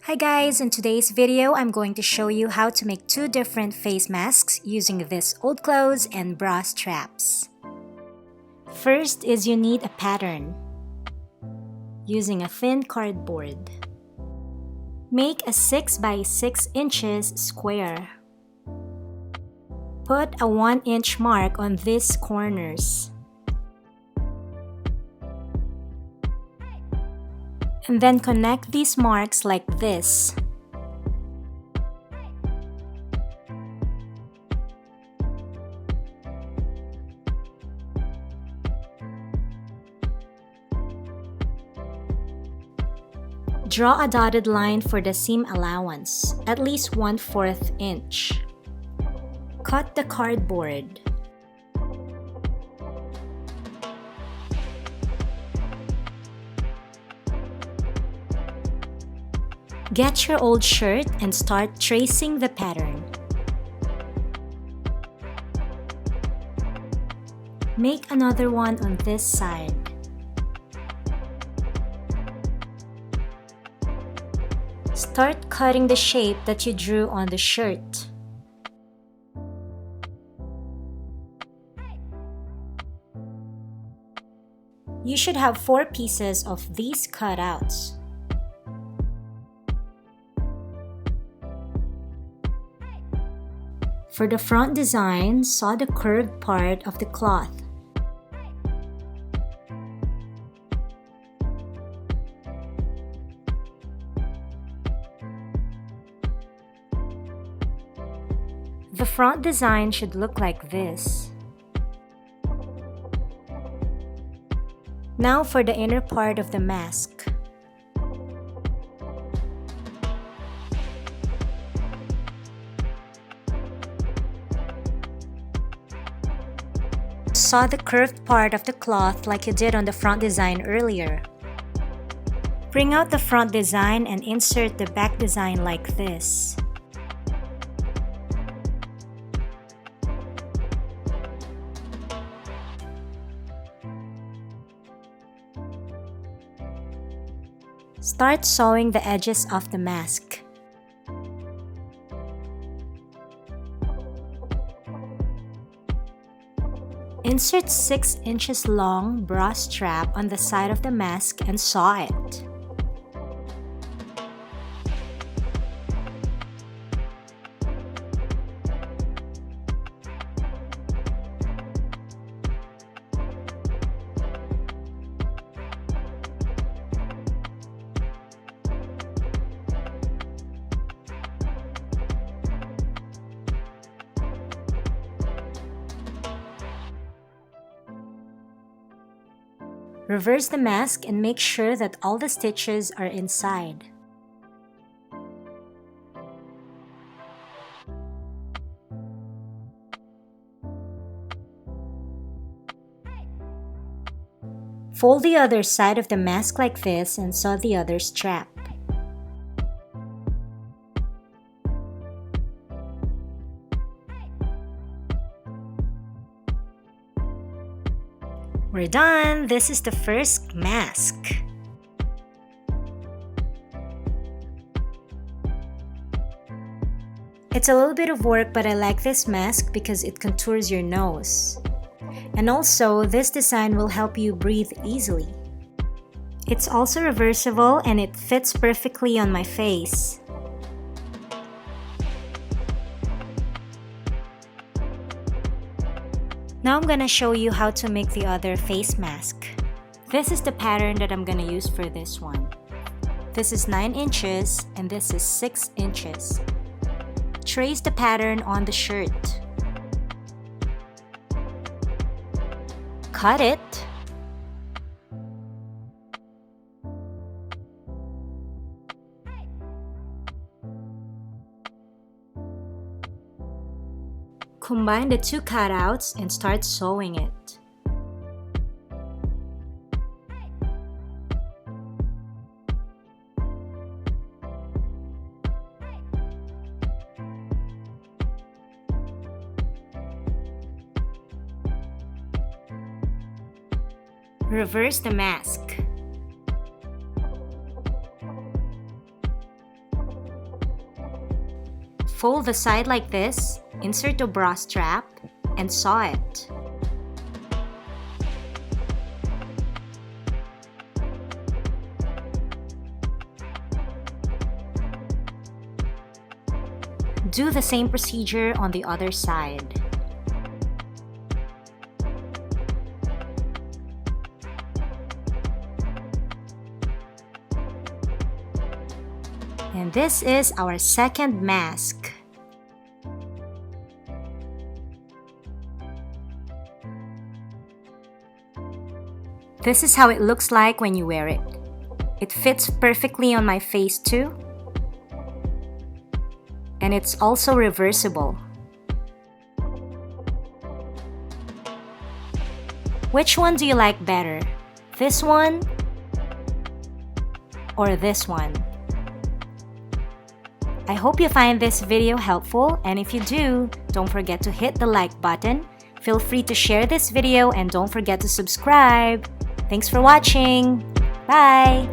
Hi guys, in today's video, I'm going to show you how to make two different face masks using this old clothes and bra straps. First is you need a pattern. Using a thin cardboard. Make a 6 by 6 inches square. Put a 1-inch mark on these corners. And then connect these marks like this. Draw a dotted line for the seam allowance, at least 1/4 inch. Cut the cardboard. Get your old shirt and start tracing the pattern. Make another one on this side. Start cutting the shape that you drew on the shirt. You should have 4 pieces of these cutouts. For the front design, sew the curved part of the cloth. The front design should look like this. Now for the inner part of the mask. Sew the curved part of the cloth like you did on the front design earlier. Bring out the front design and insert the back design like this. Start sewing the edges of the mask. Insert 6 inches long bra strap on the side of the mask and sew it. Reverse the mask and make sure that all the stitches are inside. Fold the other side of the mask like this and sew the other strap. We're done! This is the first mask. It's a little bit of work, but I like this mask because it contours your nose. And also, this design will help you breathe easily. It's also reversible and it fits perfectly on my face. Now I'm gonna show you how to make the other face mask. This is the pattern that I'm gonna use for this one. This is 9 inches and this is 6 inches. Trace the pattern on the shirt. Cut it. Combine the two cutouts and start sewing it. Reverse the mask. Fold the side like this, insert the bra strap, and sew it. Do the same procedure on the other side. And this is our second mask. This is how it looks like when you wear it. It fits perfectly on my face too. And it's also reversible. Which one do you like better? This one or this one? I hope you find this video helpful, and if you do, don't forget to hit the like button. Feel free to share this video and don't forget to subscribe. Thanks for watching. Bye!